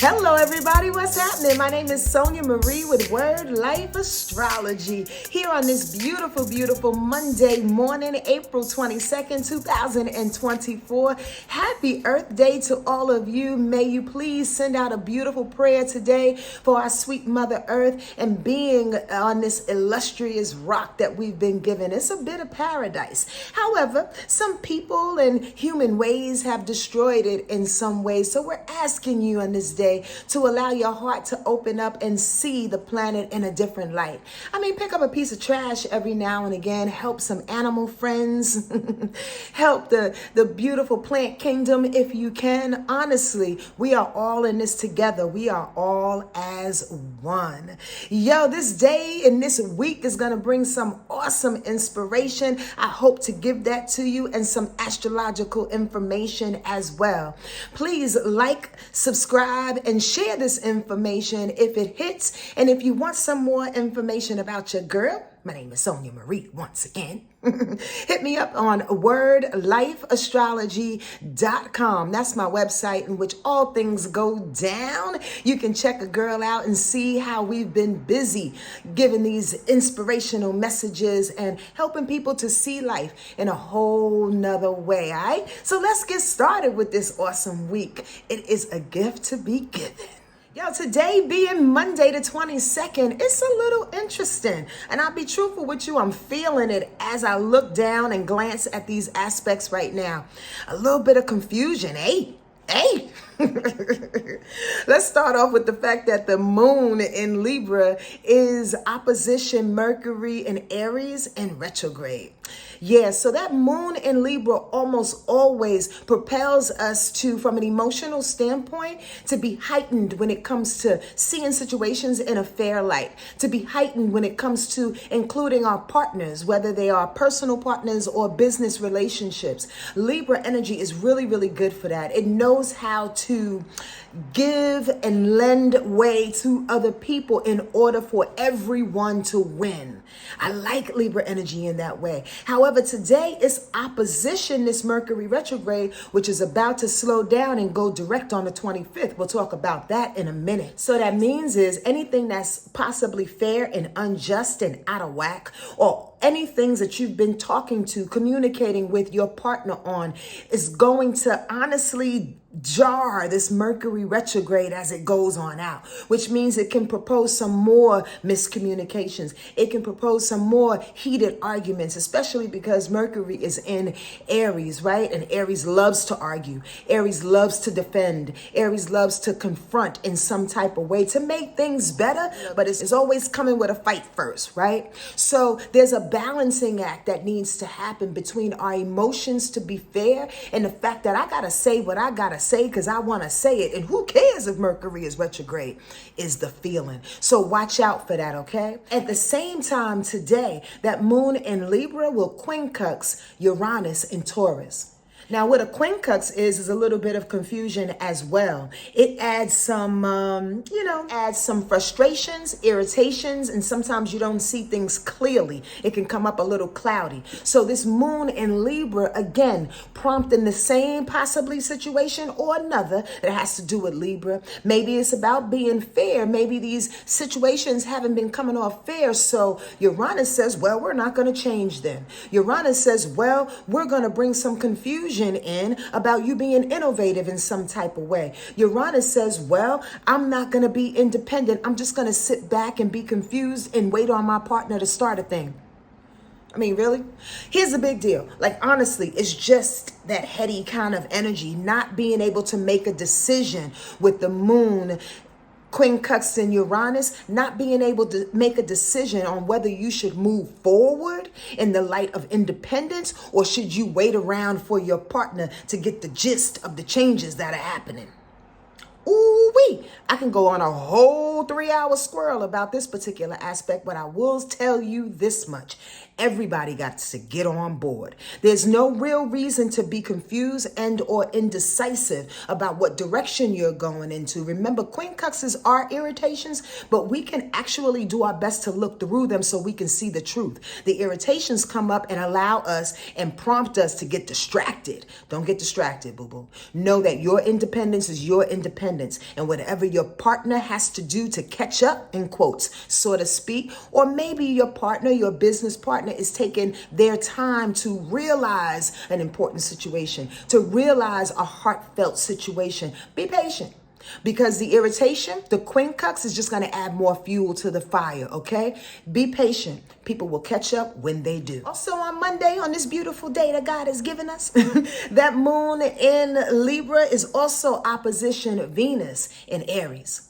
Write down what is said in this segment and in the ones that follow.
Hello everybody, what's happening? My name is Sonja Marie with Wordlife Astrology here on this beautiful Monday morning, April 22nd, 2024. Happy Earth Day to all of you. May you please send out a beautiful prayer today for our sweet Mother Earth and being on this illustrious rock that we've been given. It's a bit of paradise. However, some people and human ways have destroyed it in some ways. So we're asking you on this day to allow your heart to open up and see the planet in a different light. I mean, pick up a piece of trash every now and again, help some animal friends, help the beautiful plant kingdom if you can. Honestly, we are all in this together. We are all as one. Yo, this day and this week is going to bring some awesome inspiration. I hope to give that to you and some astrological information as well. Please like, subscribe, and share this information if it hits. And if you want some more information about your girl, my name is Sonja Marie once again. Hit me up on wordlifeastrology.com. That's my website in which all things go down. You can check a girl out and see how we've been busy giving these inspirational messages and helping people to see life in a whole nother way. All right? So let's get started with this awesome week. It is a gift to be given. Yo, today being Monday the 22nd, it's a little interesting. And I'll be truthful with you, I'm feeling it as I look down and glance at these aspects right now. A little bit of confusion, Hey. Let's start off with the fact that the moon in Libra is opposition Mercury in Aries and retrograde. Yeah, so that moon in Libra almost always propels us to, from an emotional standpoint, to be heightened when it comes to seeing situations in a fair light, to be heightened when it comes to including our partners, whether they are personal partners or business relationships. Libra energy is really good for that. It knows how to give and lend way to other people in order for everyone to win. I like Libra energy in that way. However, today is opposition, this Mercury retrograde, which is about to slow down and go direct on the 25th. We'll talk about that in a minute. So that means is anything that's possibly fair and unjust and out of whack, or any things that you've been talking to, communicating with your partner on, is going to honestly jar this Mercury retrograde as it goes on out, which means it can propose some more miscommunications. It can propose some more heated arguments, especially because Mercury is in Aries, right? And Aries loves to argue. Aries loves to defend. Aries loves to confront in some type of way to make things better, but it's always coming with a fight first, right? So there's a balancing act that needs to happen between our emotions to be fair and the fact that I gotta say what I gotta say because I want to say it, and who cares if Mercury is retrograde, is the feeling. So watch out for that, okay? At the same time today, that moon in Libra will quincunx Uranus in Taurus. Now, what a quincunx is a little bit of confusion as well. It adds some, adds some frustrations, irritations, and sometimes you don't see things clearly. It can come up a little cloudy. So this moon in Libra, again, prompting the same possibly situation or another that has to do with Libra. Maybe it's about being fair. Maybe these situations haven't been coming off fair. So Uranus says, well, we're not going to change them. Uranus says, well, we're going to bring some confusion in about you being innovative in some type of way. Uranus says, well, I'm not going to be independent. I'm just going to sit back and be confused and wait on my partner to start a thing. I mean, really? Here's the big deal. Like, honestly, it's just that heady kind of energy, not being able to make a decision with the moon quincunx in Uranus, not being able to make a decision on whether you should move forward in the light of independence or should you wait around for your partner to get the gist of the changes that are happening. Ooh-wee. I can go on a whole 3-hour squirrel about this particular aspect, but I will tell you this much. Everybody got to get on board. There's no real reason to be confused and or indecisive about what direction you're going into. Remember, quincunxes are irritations, but we can actually do our best to look through them so we can see the truth. The irritations come up and allow us and prompt us to get distracted. Don't get distracted, boo-boo. Know that your independence is your independence independence. And whatever your partner has to do to catch up, in quotes, so to speak, or maybe your partner, your business partner, is taking their time to realize an important situation, to realize a heartfelt situation. Be patient. Because the irritation, the quincux, is just going to add more fuel to the fire, okay? Be patient. People will catch up when they do. Also on Monday, on this beautiful day that God has given us, that moon in Libra is also opposition Venus in Aries.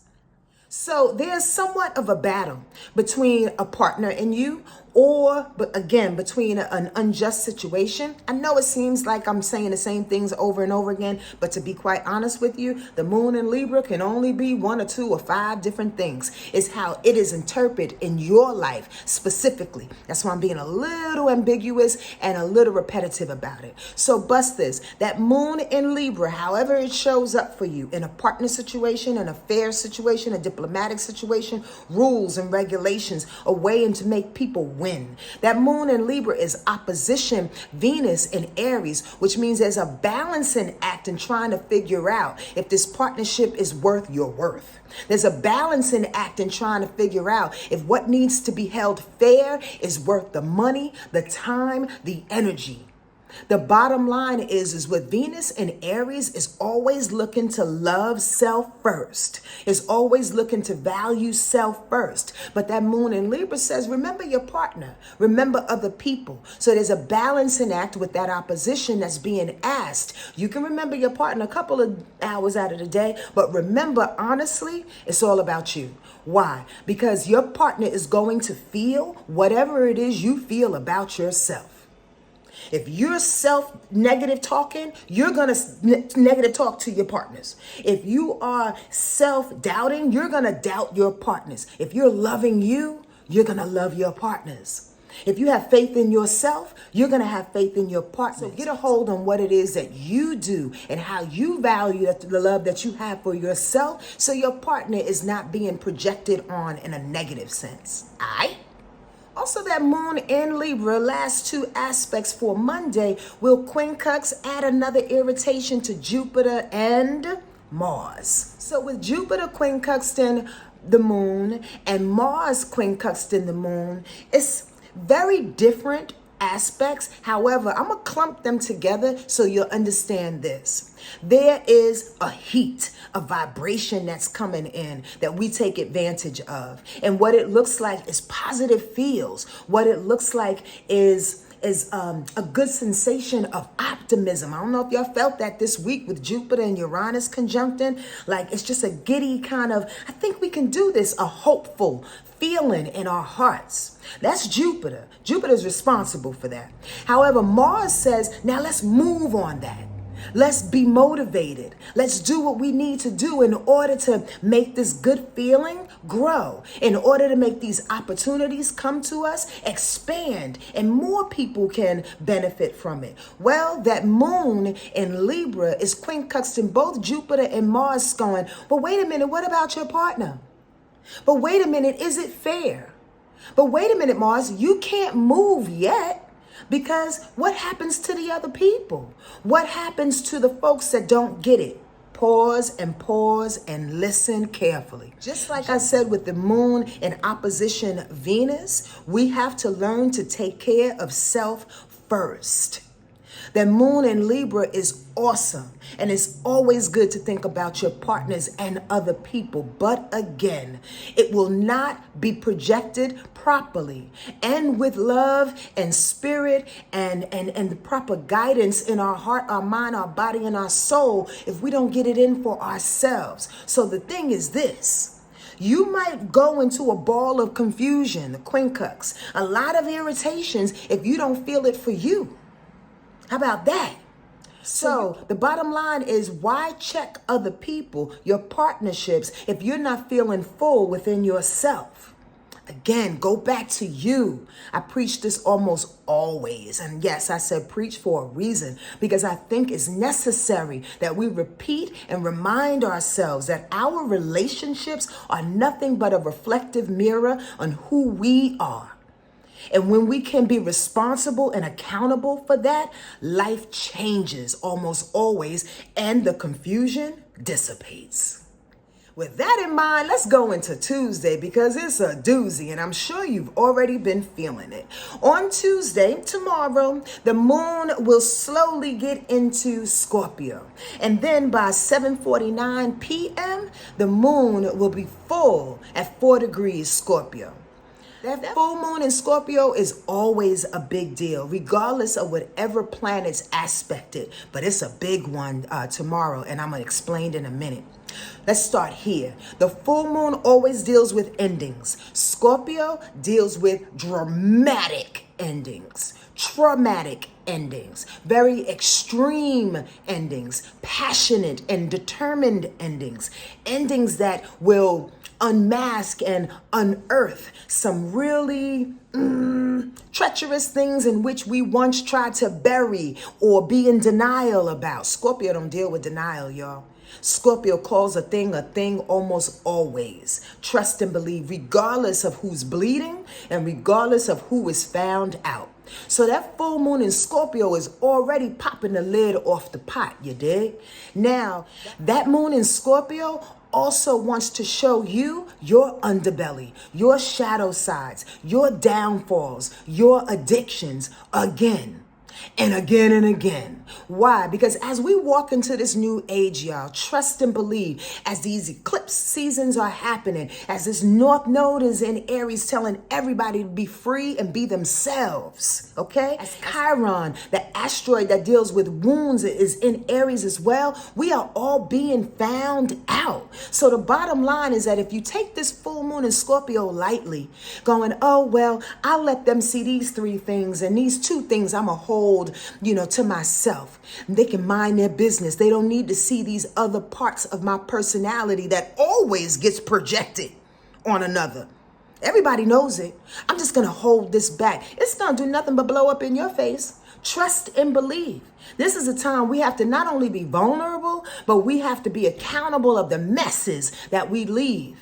So there's somewhat of a battle between a partner and you, or, but again, between an unjust situation. I know it seems like I'm saying the same things over and over again, but to be quite honest with you, the moon in Libra can only be 1 or 2 or 5 different things. It's how it is interpreted in your life specifically. That's why I'm being a little ambiguous and a little repetitive about it. So bust this, that moon in Libra, however it shows up for you in a partner situation, an affair situation, a diplomatic situation, rules and regulations, a way to make people win. That moon in Libra is opposition Venus in Aries, which means there's a balancing act in trying to figure out if this partnership is worth your worth. There's a balancing act in trying to figure out if what needs to be held fair is worth the money, the time, the energy. The bottom line is with Venus and Aries, is always looking to love self first. It's always looking to value self first. But that moon in Libra says, remember your partner, remember other people. So there's a balancing act with that opposition that's being asked. You can remember your partner a couple of hours out of the day, but remember, honestly, it's all about you. Why? Because your partner is going to feel whatever it is you feel about yourself. If you're self-negative talking, you're going to negative talk to your partners. If you are self-doubting, you're going to doubt your partners. If you're loving you, you're going to love your partners. If you have faith in yourself, you're going to have faith in your partner. So get a hold on what it is that you do and how you value the love that you have for yourself, so your partner is not being projected on in a negative sense. All right? Also, that moon in Libra, last 2 aspects for Monday, will quincux add another irritation to Jupiter and Mars. So with Jupiter quincux in the moon and Mars quincux in the moon, it's very different aspects. However, I'm going to clump them together so you'll understand this. There is a heat, a vibration that's coming in that we take advantage of. And what it looks like is positive feels. What it looks like is a good sensation of optimism. I don't know if y'all felt that this week with Jupiter and Uranus conjuncting. Like, it's just a giddy kind of, I think we can do this, a hopeful feeling in our hearts. That's Jupiter. Jupiter is responsible for that. However, Mars says, now let's move on that. Let's be motivated. Let's do what we need to do in order to make this good feeling grow, in order to make these opportunities come to us, expand, and more people can benefit from it. Well, that moon in Libra is quincunxing both Jupiter and Mars, going, but wait a minute, what about your partner? But wait a minute, is it fair? But wait a minute, Mars, you can't move yet. Because what happens to the other people? What happens to the folks that don't get it? Pause and listen carefully. Just like I said with the moon in opposition Venus, we have to learn to take care of self first. The moon in Libra is awesome, and it's always good to think about your partners and other people. But again, it will not be projected properly and with love and spirit and the proper guidance in our heart, our mind, our body, and our soul if we don't get it in for ourselves. So the thing is this. You might go into a ball of confusion, the quincux, a lot of irritations if you don't feel it for you. How about that? So the bottom line is, why check other people, your partnerships, if you're not feeling full within yourself? Again, go back to you. I preach this almost always. And yes, I said preach for a reason, because I think it's necessary that we repeat and remind ourselves that our relationships are nothing but a reflective mirror on who we are. And when we can be responsible and accountable for that, life changes almost always, and the confusion dissipates. With that in mind, let's go into Tuesday because it's a doozy and I'm sure you've already been feeling it. On Tuesday, tomorrow, the moon will slowly get into Scorpio. And then by 7:49 p.m., the moon will be full at 4 degrees Scorpio. That full moon in Scorpio is always a big deal, regardless of whatever planets aspect it. But it's a big one tomorrow, and I'm going to explain in a minute. Let's start here. The full moon always deals with endings. Scorpio deals with dramatic endings, traumatic endings, very extreme endings, passionate and determined endings, endings that will unmask and unearth some really treacherous things in which we once tried to bury or be in denial about. Scorpio don't deal with denial, y'all. Scorpio calls a thing almost always. Trust and believe, regardless of who's bleeding and regardless of who is found out. So that full moon in Scorpio is already popping the lid off the pot, you dig? Now, that moon in Scorpio also wants to show you your underbelly, your shadow sides, your downfalls, your addictions again. And again and again. Why? Because as we walk into this new age, y'all, trust and believe, as these eclipse seasons are happening, as this North Node is in Aries telling everybody to be free and be themselves, okay? As Chiron, the asteroid that deals with wounds, is in Aries as well, we are all being found out. So the bottom line is that if you take this full moon in Scorpio lightly, going, oh, well, I'll let them see these 3 things and these 2 things I'm a hold, to myself. They can mind their business. They don't need to see these other parts of my personality that always gets projected on another. Everybody knows it. I'm just going to hold this back. It's going to do nothing but blow up in your face. Trust and believe. This is a time we have to not only be vulnerable, but we have to be accountable of the messes that we leave.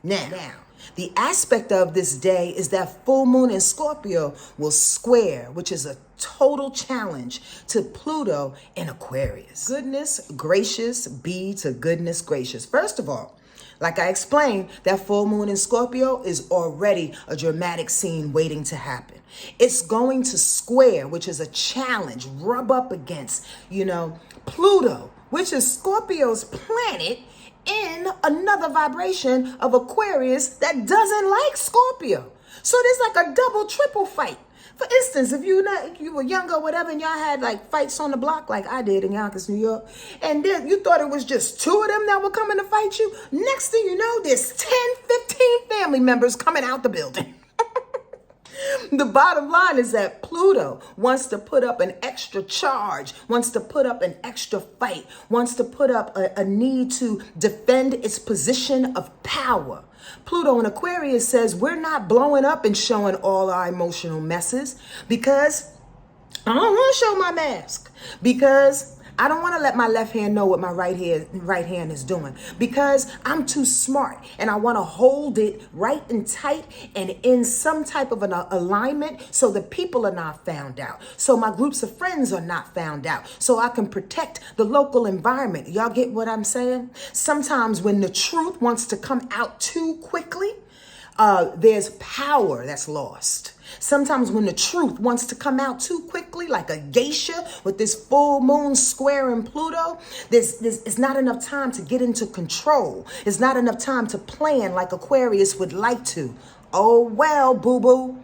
Now, the aspect of this day is that full moon in Scorpio will square, which is a total challenge to Pluto in Aquarius. Goodness gracious be to goodness gracious. First of all, like I explained, that full moon in Scorpio is already a dramatic scene waiting to happen. It's going to square, which is a challenge, rub up against, Pluto, which is Scorpio's planet, in another vibration of Aquarius that doesn't like Scorpio. So there's like a double, triple fight. For instance, if you were younger or whatever and y'all had like fights on the block like I did in Yonkers, New York, and then you thought it was just 2 of them that were coming to fight you, next thing you know, there's 10, 15 family members coming out the building. The bottom line is that Pluto wants to put up an extra charge, wants to put up an extra fight, wants to put up a need to defend its position of power. Pluto in Aquarius says we're not blowing up and showing all our emotional messes because I don't want to show my mask, because I don't want to let my left hand know what my right hand is doing, because I'm too smart and I want to hold it right and tight and in some type of an alignment so the people are not found out, so my groups of friends are not found out, so I can protect the local environment. Y'all get what I'm saying? Sometimes when the truth wants to come out too quickly, there's power that's lost. Sometimes when the truth wants to come out too quickly, like a geisha with this full moon square in Pluto, it's not enough time to get into control. It's not enough time to plan like Aquarius would like to. Oh, well, boo-boo.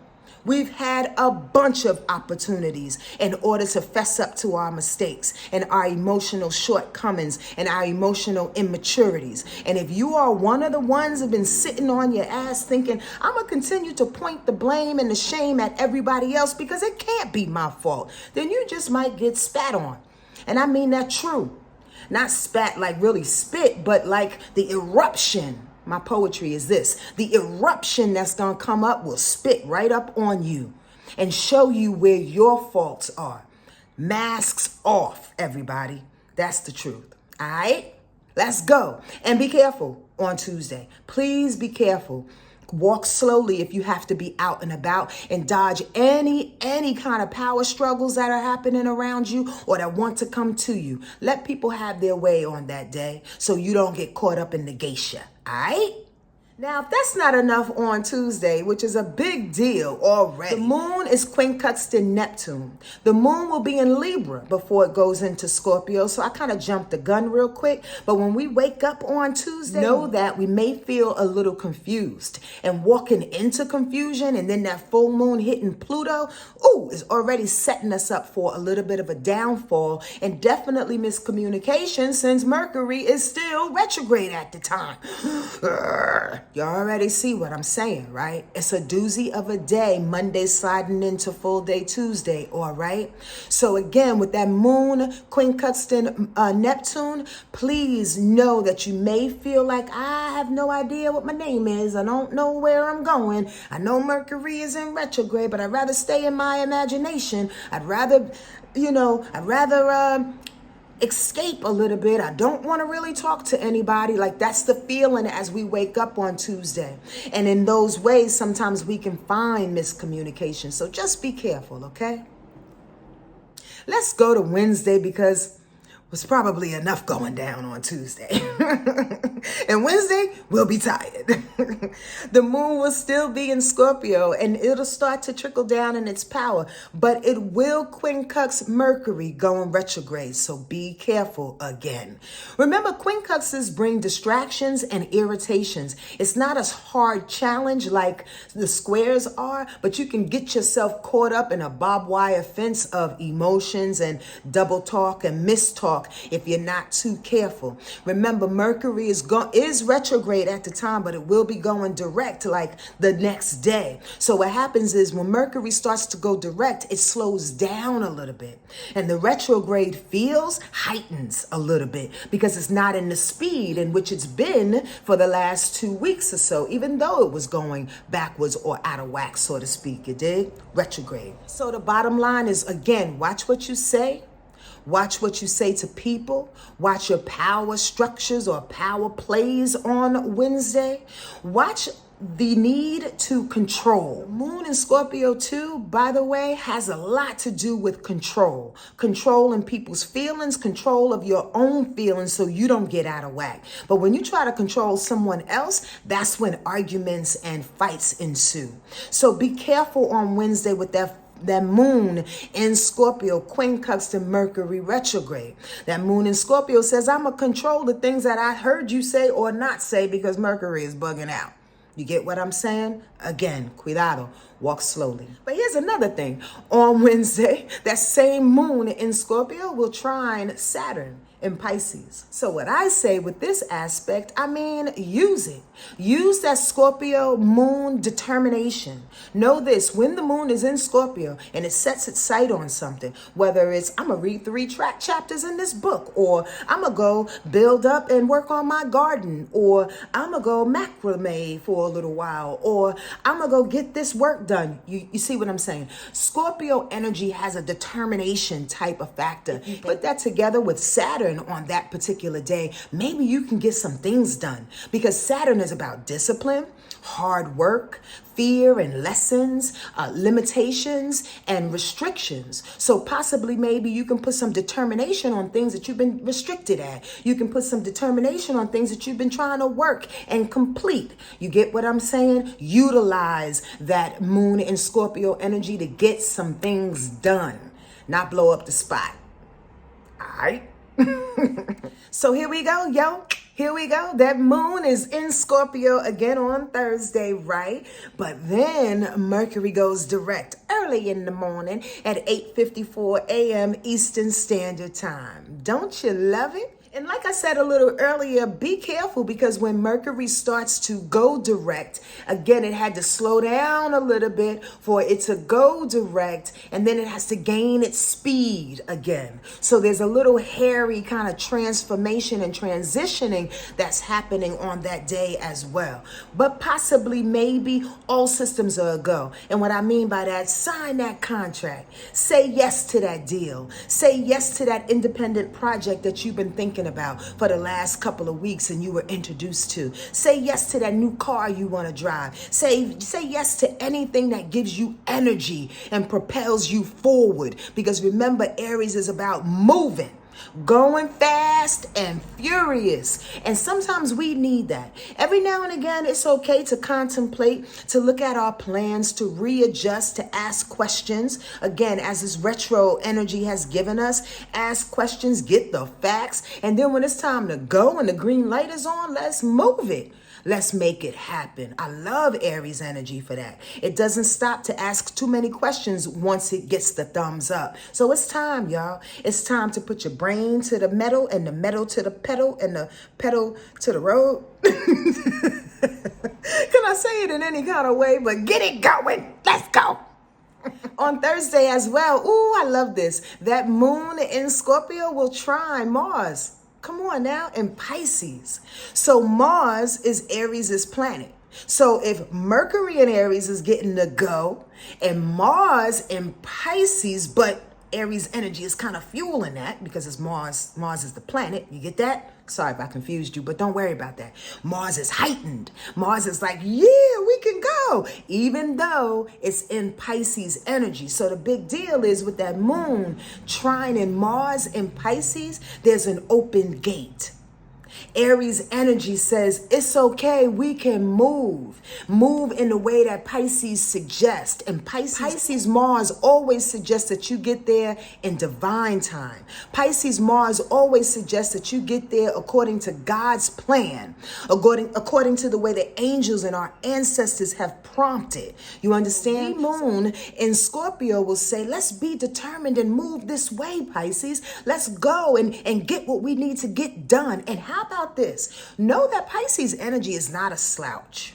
We've had a bunch of opportunities in order to fess up to our mistakes and our emotional shortcomings and our emotional immaturities. And if you are one of the ones who've been sitting on your ass thinking, I'm going to continue to point the blame and the shame at everybody else because it can't be my fault, then you just might get spat on. And I mean that true. Not spat like really spit, but like the eruption. My poetry is this: the eruption that's going to come up will spit right up on you and show you where your faults are. Masks off, everybody. That's the truth. All right? Let's go. And be careful on Tuesday. Please be careful. Walk slowly if you have to be out and about, and dodge any kind of power struggles that are happening around you or that want to come to you. Let people have their way on that day so you don't get caught up in the geisha, all right? Now, if that's not enough on Tuesday, which is a big deal already, the moon is quincunxed in Neptune. The moon will be in Libra before it goes into Scorpio, so I kind of jumped the gun real quick. But when we wake up on Tuesday, know that we may feel a little confused. And walking into confusion and then that full moon hitting Pluto, is already setting us up for a little bit of a downfall and definitely miscommunication since Mercury is still retrograde at the time. You already see what I'm saying, right? It's a doozy of a day, Monday sliding into full day Tuesday, all right? So again, with that moon quincunxed in Neptune, please know that you may feel like, I have no idea what my name is. I don't know where I'm going. I know Mercury is in retrograde, but I'd rather stay in my imagination. I'd rather escape a little bit. I don't want to really talk to anybody. Like, that's the feeling as we wake up on Tuesday. And in those ways, sometimes we can find miscommunication. So just be careful, okay? Let's go to Wednesday because was probably enough going down on Tuesday. And Wednesday, we'll be tired. The moon will still be in Scorpio and it'll start to trickle down in its power, but it will quincunx Mercury going retrograde, so be careful again. Remember, quincunxes bring distractions and irritations. It's not a hard challenge like the squares are, but you can get yourself caught up in a barbed wire fence of emotions and double talk and mistalk if you're not too careful. Remember, Mercury is retrograde at the time, but it will be going direct like the next day. So what happens is when Mercury starts to go direct, it slows down a little bit. And the retrograde feels heightens a little bit because it's not in the speed in which it's been for the last 2 weeks or so, even though it was going backwards or out of whack, so to speak. You dig? Retrograde. So the bottom line is, again, watch what you say. Watch what you say to people. Watch your power structures or power plays on Wednesday. Watch the need to control. Moon in Scorpio too, by the way, has a lot to do with control. Control in people's feelings, control of your own feelings so you don't get out of whack. But when you try to control someone else, that's when arguments and fights ensue. So be careful on Wednesday with that moon in Scorpio, quincunxed in Mercury retrograde. That moon in Scorpio says, I'm going to control the things that I heard you say or not say because Mercury is bugging out. You get what I'm saying? Again, cuidado, walk slowly. But here's another thing. On Wednesday, that same moon in Scorpio will trine Saturn in Pisces. So what I say with this aspect, I mean, use it. Use that Scorpio moon determination. Know this, when the moon is in Scorpio and it sets its sight on something, whether it's, I'm going to read 3 chapters in this book, or I'm going to go build up and work on my garden, or I'm going to go macrame for a little while, or I'm going to go get this work done. You see what I'm saying? Scorpio energy has a determination type of factor. Put that together with Saturn on that particular day, maybe you can get some things done, because Saturn is about discipline, hard work, fear and lessons, limitations and restrictions. So possibly maybe you can put some determination on things that you've been restricted at. You can put some determination on things that you've been trying to work and complete. You get what I'm saying? Utilize that moon in Scorpio energy to get some things done, not blow up the spot. All right? So here we go, yo. Here we go. That moon is in Scorpio again on Thursday, right? But then Mercury goes direct early in the morning at 8:54 a.m. Eastern Standard Time. Don't you love it? And like I said a little earlier, be careful, because when Mercury starts to go direct, again, it had to slow down a little bit for it to go direct, and then it has to gain its speed again. So there's a little hairy kind of transformation and transitioning that's happening on that day as well. But possibly, maybe, all systems are a go. And what I mean by that, sign that contract. Say yes to that deal. Say yes to that independent project that you've been thinking thinking about for the last couple of weeks and you were introduced to. Say yes to that new car you want to drive. Say yes to anything that gives you energy and propels you forward. Because remember, Aries is about moving, going fast and furious. And sometimes we need that. Every now and again, it's okay to contemplate, to look at our plans, to readjust, to ask questions. Again, as this retro energy has given us, ask questions, get the facts. And then when it's time to go and the green light is on, let's move it. Let's make it happen. I love Aries energy for that. It doesn't stop to ask too many questions once it gets the thumbs up. So it's time, y'all. It's time to put your brain to the metal and the metal to the pedal and the pedal to the road. Can I say it in any kind of way? But get it going. Let's go. On Thursday as well. Ooh, I love this. That moon in Scorpio will trine Mars. Come on now, in Pisces. So Mars is Aries' planet. So if Mercury in Aries is getting the go and Mars in Pisces, but Aries energy is kind of fueling that because it's Mars. Mars is the planet. You get that? Sorry if I confused you, but don't worry about that. Mars is heightened. Mars is like, yeah, we can go, even though it's in Pisces energy. So the big deal is with that moon trining Mars in Pisces, there's an open gate. Aries energy says it's okay, we can move in the way that Pisces suggests. And Pisces Mars always suggests that you get there in divine time. Pisces Mars always suggests that you get there according to God's plan, according to the way the angels and our ancestors have prompted. You understand? The moon in Scorpio will say, let's be determined and move this way, Pisces. Let's go and get what we need to get done. And how about this? Know that Pisces energy is not a slouch.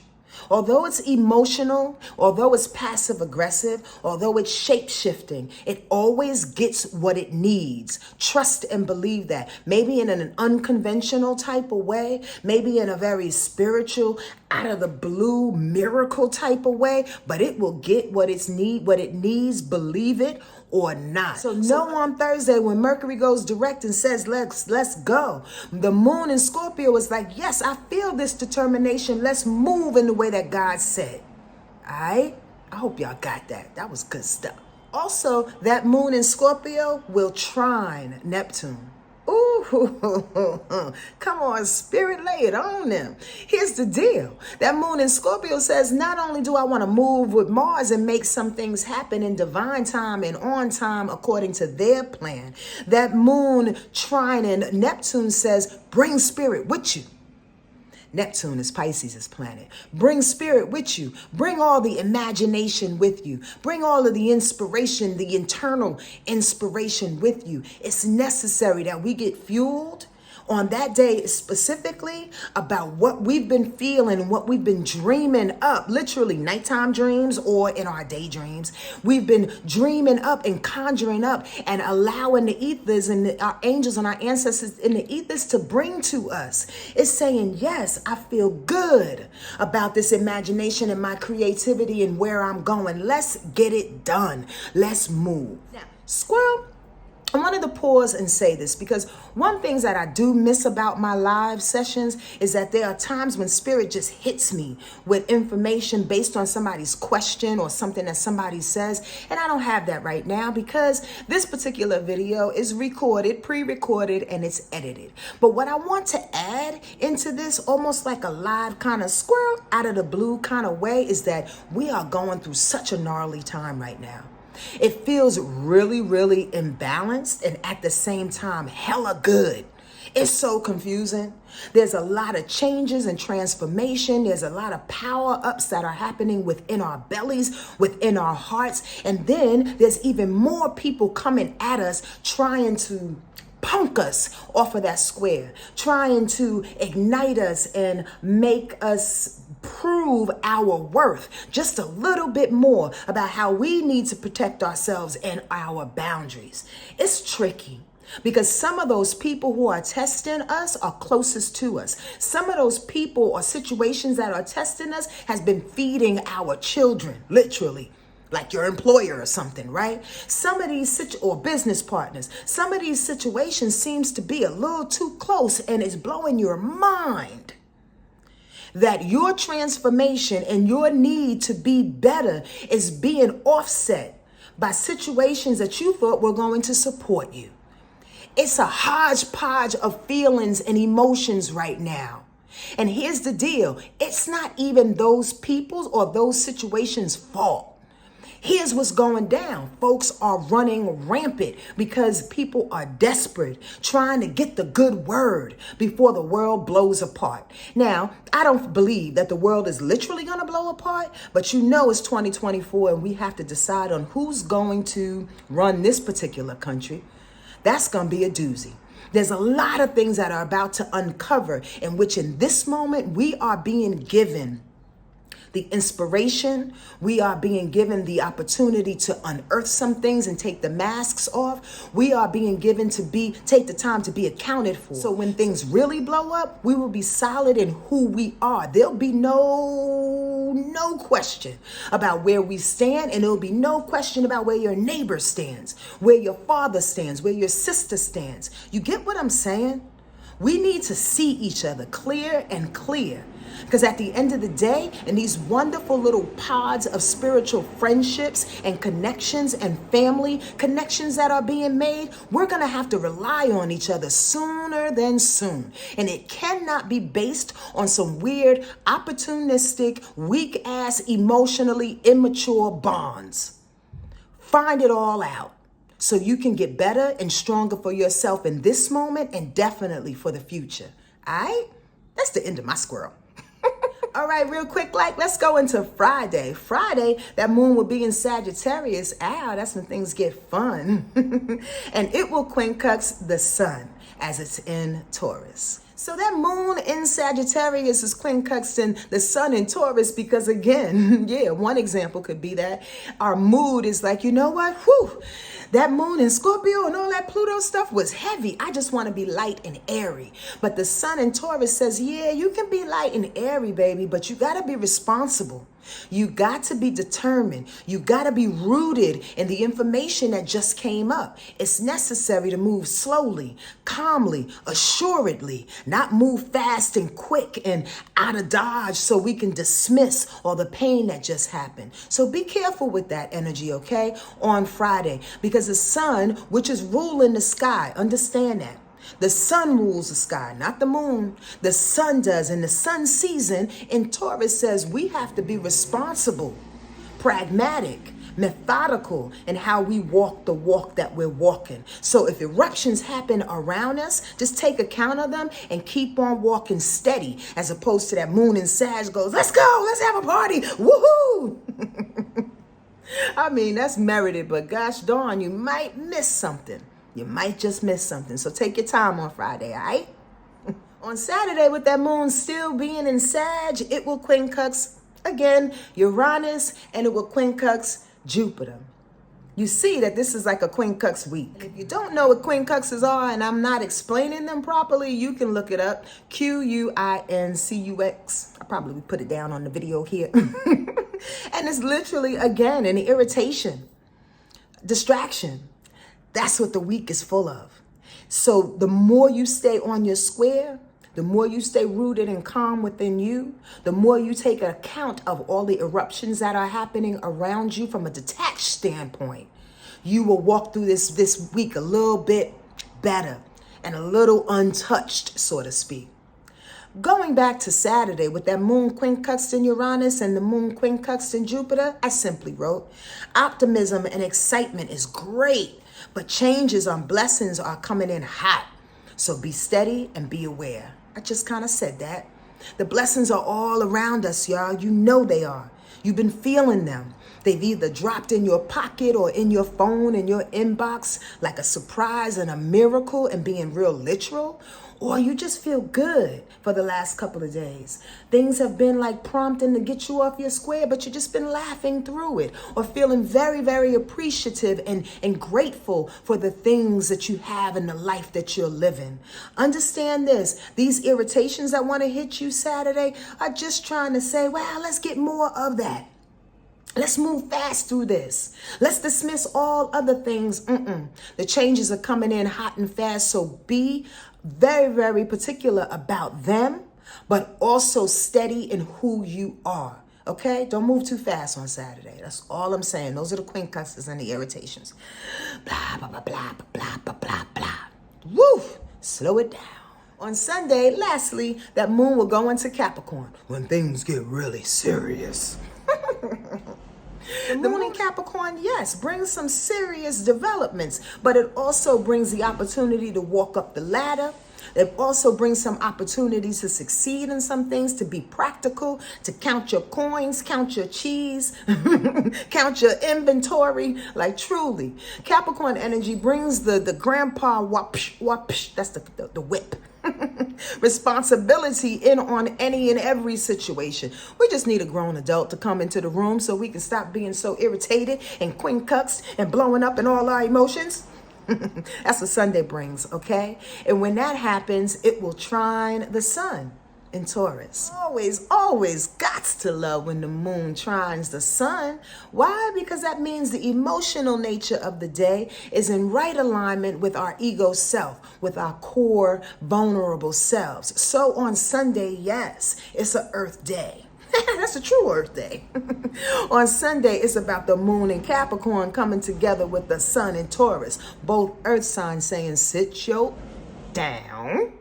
Although it's emotional, although it's passive aggressive, although it's shape shifting, it always gets what it needs. Trust and believe that. Maybe in an unconventional type of way, maybe in a very spiritual, out of the blue, miracle type of way, but it will get what it needs, believe it or not. So know on Thursday when Mercury goes direct and says, let's go. The moon in Scorpio is like, yes, I feel this determination. Let's move in the way that God said. All right? I hope y'all got that. That was good stuff. Also, that moon in Scorpio will trine Neptune. Ooh, come on, spirit, lay it on them. Here's the deal. That moon in Scorpio says, not only do I want to move with Mars and make some things happen in divine time and on time according to their plan, that moon trining Neptune says, bring spirit with you. Neptune is Pisces' planet. Bring spirit with you. Bring all the imagination with you. Bring all of the inspiration, the internal inspiration with you. It's necessary that we get fueled on that day specifically about what we've been feeling, what we've been dreaming up, literally nighttime dreams or in our daydreams. We've been dreaming up and conjuring up and allowing the ethers and our angels and our ancestors in the ethers to bring to us. It's saying, yes, I feel good about this imagination and my creativity and where I'm going. Let's get it done. Let's move. Now, squirrel, I wanted to pause and say this because one thing that I do miss about my live sessions is that there are times when spirit just hits me with information based on somebody's question or something that somebody says. And I don't have that right now because this particular video is recorded, pre-recorded, and it's edited. But what I want to add into this almost like a live kind of squirrel out of the blue kind of way is that we are going through such a gnarly time right now. It feels really, really imbalanced and at the same time, hella good. It's so confusing. There's a lot of changes and transformation. There's a lot of power ups that are happening within our bellies, within our hearts. And then there's even more people coming at us trying to punk us off of that square, trying to ignite us and make us prove our worth just a little bit more about how we need to protect ourselves and our boundaries. It's tricky because some of those people who are testing us are closest to us. Some of those people or situations that are testing us has been feeding our children, literally. like your employer or something, right? Some of these or business partners, some of these situations seems to be a little too close, and it's blowing your mind that your transformation and your need to be better is being offset by situations that you thought were going to support you. It's a hodgepodge of feelings and emotions right now. And here's the deal. It's not even those people's or those situations' fault. Here's what's going down. Folks are running rampant because people are desperate, trying to get the good word before the world blows apart. Now, I don't believe that the world is literally going to blow apart, but you know it's 2024 and we have to decide on who's going to run this particular country. That's going to be a doozy. There's a lot of things that are about to uncover in which in this moment we are being given the inspiration. We are being given the opportunity to unearth some things and take the masks off. We are being given to take the time to be accounted for. So when things really blow up, we will be solid in who we are. There'll be no question about where we stand, and there'll be no question about where your neighbor stands, where your father stands, where your sister stands. You get what I'm saying? We need to see each other clear and clear. Because at the end of the day, in these wonderful little pods of spiritual friendships and connections and family connections that are being made, we're going to have to rely on each other sooner than soon. And it cannot be based on some weird, opportunistic, weak-ass, emotionally immature bonds. Find it all out so you can get better and stronger for yourself in this moment and definitely for the future. All right? That's the end of my squirrel. All right, real quick, let's go into Friday. Friday, that moon will be in Sagittarius. Ow, that's when things get fun. And it will quincux the sun as it's in Taurus. So that moon in Sagittarius is quincunxing the sun in Taurus because, again, one example could be that our mood is like, you know what? Whew, that moon in Scorpio and all that Pluto stuff was heavy. I just want to be light and airy. But the sun in Taurus says, yeah, you can be light and airy, baby, but you got to be responsible. You got to be determined. You got to be rooted in the information that just came up. It's necessary to move slowly, calmly, assuredly, not move fast and quick and out of dodge so we can dismiss all the pain that just happened. So be careful with that energy, okay, on Friday, because the sun, which is ruling the sky, understand that. The sun rules the sky, not the moon. The sun does. And the sun season in Taurus says we have to be responsible, pragmatic, methodical in how we walk the walk that we're walking. So if eruptions happen around us, just take account of them and keep on walking steady, as opposed to that moon in Sag goes, let's go, let's have a party, woohoo. I mean, that's merited, but gosh darn, you might miss something. You might just miss something. So take your time on Friday, all right? On Saturday, with that moon still being in Sag, it will quincux, again, Uranus, and it will quincux Jupiter. You see that this is like a quincux week. And if you don't know what quincxes are, and I'm not explaining them properly, you can look it up. Quincux. I probably put it down on the video here. And it's literally, again, an irritation, distraction. That's what the week is full of. So the more you stay on your square, the more you stay rooted and calm within you, the more you take account of all the eruptions that are happening around you from a detached standpoint, you will walk through this week a little bit better and a little untouched, so to speak. Going back to Saturday with that moon quincux in Uranus and the moon quincux in Jupiter, I simply wrote, optimism and excitement is great, but changes on blessings are coming in hot. So be steady and be aware. I just kind of said that. The blessings are all around us, y'all. You know they are. You've been feeling them. They've either dropped in your pocket or in your phone, in your inbox, like a surprise and a miracle and being real literal. Or you just feel good for the last couple of days. Things have been like prompting to get you off your square, but you've just been laughing through it or feeling very, very appreciative and grateful for the things that you have in the life that you're living. Understand this. These irritations that want to hit you Saturday are just trying to say, well, let's get more of that. Let's move fast through this. Let's dismiss all other things. The changes are coming in hot and fast, so be very, very particular about them, but also steady in who you are. Okay? Don't move too fast on Saturday. That's all I'm saying. Those are the quincunxes and the irritations. Blah, blah, blah, blah, blah, blah, blah, blah. Woo! Slow it down. On Sunday, lastly, that moon will go into Capricorn when things get really serious. The moon in Capricorn, yes, brings some serious developments, but it also brings the opportunity to walk up the ladder. It also brings some opportunities to succeed in some things, to be practical, to count your coins, count your cheese, count your inventory. Like truly, Capricorn energy brings the grandpa whoosh, whoosh, that's the whip. Responsibility in on any and every situation. We just need a grown adult to come into the room so we can stop being so irritated and quincunxed and blowing up in all our emotions. That's what Sunday brings, okay? And when that happens, it will trine the sun in Taurus. Always gots to love when the moon trines the sun. Why? Because that means the emotional nature of the day is in right alignment with our ego self, with our core vulnerable selves. So on Sunday, yes, it's an Earth day. That's a true Earth day. On Sunday, it's about the moon in Capricorn coming together with the sun in Taurus. Both Earth signs saying sit your down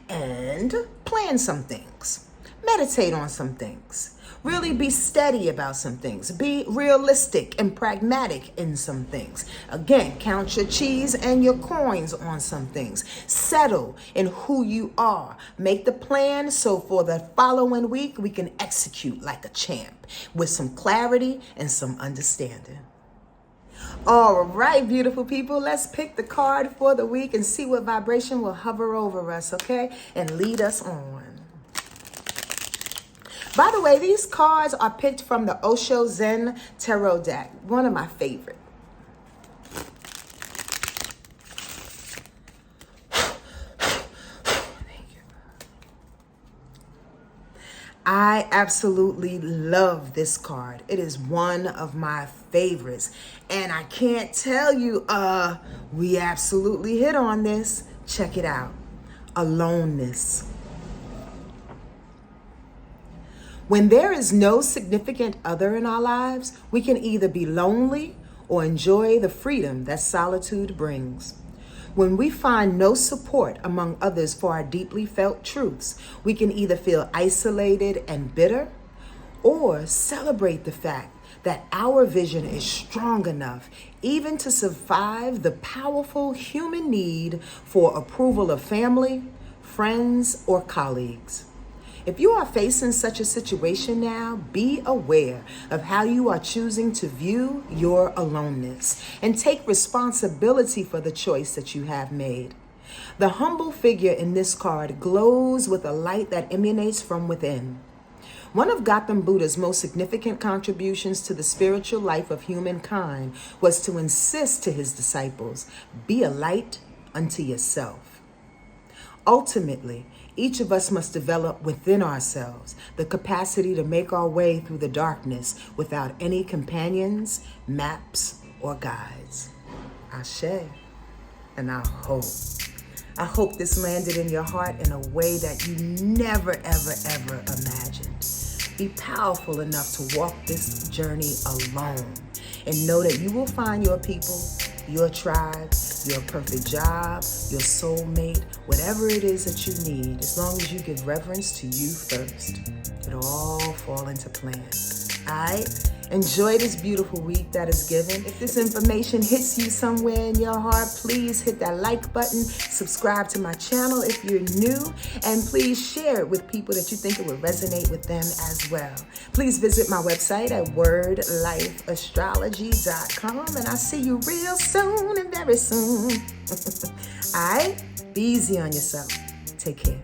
and plan some things. Meditate on some things. Really be steady about some things. Be realistic and pragmatic in some things. Again, count your cheese and your coins on some things. Settle in who you are. Make the plan so for the following week we can execute like a champ with some clarity and some understanding. All right, beautiful people, let's pick the card for the week and see what vibration will hover over us, okay? And lead us on. By the way, these cards are picked from the Osho Zen Tarot deck, one of my favorite. I absolutely love this card. It is one of my favorites. And I can't tell you, we absolutely hit on this. Check it out. Aloneness. When there is no significant other in our lives, we can either be lonely or enjoy the freedom that solitude brings. When we find no support among others for our deeply felt truths, we can either feel isolated and bitter or celebrate the fact that our vision is strong enough even to survive the powerful human need for approval of family, friends, or colleagues. If you are facing such a situation now, be aware of how you are choosing to view your aloneness and take responsibility for the choice that you have made. The humble figure in this card glows with a light that emanates from within. One of Gautam Buddha's most significant contributions to the spiritual life of humankind was to insist to his disciples, be a light unto yourself. Ultimately, each of us must develop within ourselves the capacity to make our way through the darkness without any companions, maps, or guides. Ashe. And I hope this landed in your heart in a way that you never, ever, ever imagined. Be powerful enough to walk this journey alone and know that you will find your people, your tribe, your perfect job, your soulmate, whatever it is that you need, as long as you give reverence to you first. It'll all fall into place. All right? Enjoy this beautiful week that is given. If this information hits you somewhere in your heart, please hit that like button, subscribe to my channel if you're new, and please share it with people that you think it would resonate with them as well. Please visit my website at wordlifeastrology.com, and I'll see you real soon and very soon. All right? Be easy on yourself. Take care.